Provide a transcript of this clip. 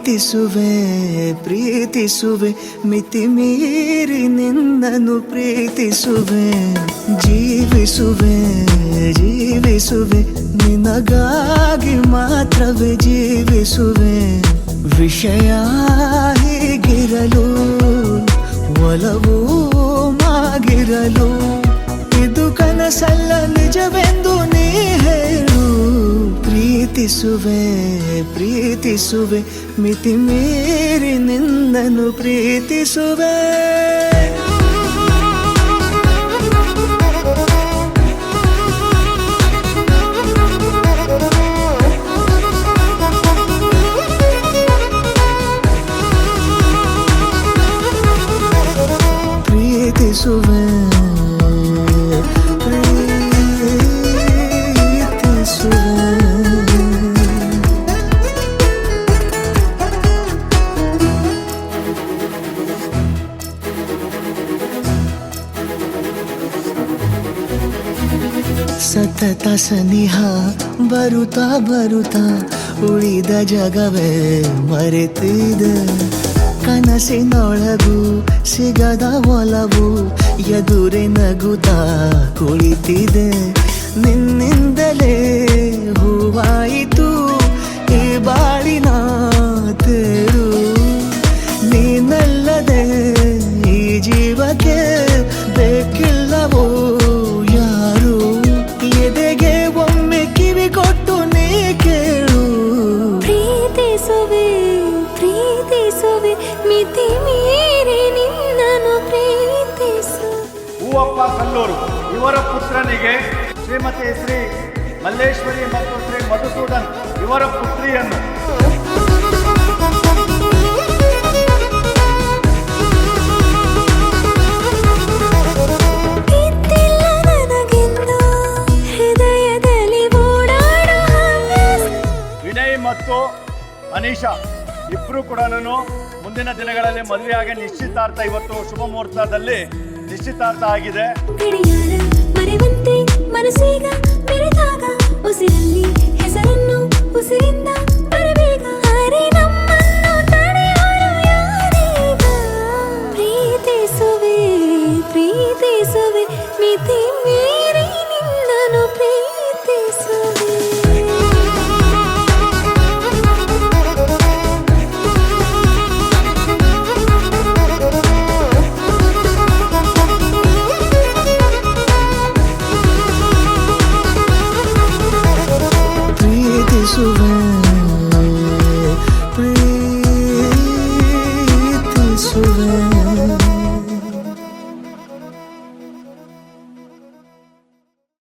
ಪ್ರೀತಿಸುವೆ ಪ್ರೀತಿಸುವೆ ಮಿತಿ ಮೀರಿ ನಿನ್ನನ್ನು ಪ್ರೀತಿಸುವೆ ಜೀವಿಸುವೆ ಜೀವಿಸುವೆ ನಿನಗಾಗಿ ಮಾತ್ರವೇ ಜೀವಿಸುವೆ ವಿಷಯ ಹೀಗಿರಲು ಒಲವು ಮಾಗಿರಲು ಇದು ಕನಸಲ್ಲ ನಿಜವೆಂದು ನೀ ಹೇಳು ಪ್ರೀತಿಸುವೆ ಪ್ರೀತಿಸುವೆ ಮಿತಿ ಮೀರಿ ನಿನ್ನನ್ನು ಪ್ರೀತಿಸುವೆ ಪ್ರೀತಿಸುವೆ ಸತತ ಸನಿಹ ಬರುತ್ತಾ ಬರುತ್ತಾ ಉಳಿದ ಜಗವೇ ಮರೆತಿದೆ ಕನಸಿನೊಳಗೂ ಸಿಗದ ಒಲವು ಎದುರೆ ನಗುತ್ತಾ ಕುಳಿತಿದೆ ನಿನ್ನಿಂದಲೇ ಹೂವಾಯಿತು ಈ ಬಾಳಿನ ತೇರು ನೀನಲ್ಲದೆ ಈ ಜೀವಕ್ಕೆ ಬೇಕಿಲ್ಲವೋ ಯಾರು ಎದೆಗೆ ಒಮ್ಮೆ ಕಿವಿ ಕೊಟ್ಟು ನೀ ಕೇಳು ಪ್ರೀತಿಸುವೆ ಪ್ರೀತಿಸುವೆ ಮಿತಿ ಮೀರಿ ನಿನ್ನನ್ನು ಪ್ರೀತಿಸು. ಹೂವಪ್ಪ ಕಲ್ಲೂರು ಇವರ ಪುತ್ರನಿಗೆ ಶ್ರೀಮತಿ ಶ್ರೀ ಮಲ್ಲೇಶ್ವರಿ ಮತ್ತು ಶ್ರೀ ಮಧುಸೂದನ್ ಇವರ ಪುತ್ರಿಯನ್ನು ವಿನಯ್ ಮತ್ತು ಅನೀಶಾ ಇಬ್ರು ಕೂಡ ಮುಂದಿನ ದಿನಗಳಲ್ಲಿ ಮದುವೆಯಾಗಿ ನಿಶ್ಚಿತಾರ್ಥ ಇವತ್ತು ಶುಭ ಮುಹೂರ್ತದಲ್ಲಿ ನಿಶ್ಚಿತಾರ್ಥ ಆಗಿದೆ. ಗಡಿಯಾರ ಮರೆವಂತೆ ಮನಸ್ಸೀಗ ಬೆರೆತಾಗ ಉಸಿರಲ್ಲಿ ಹೆಸರನ್ನು ಉಸಿರಿಂದ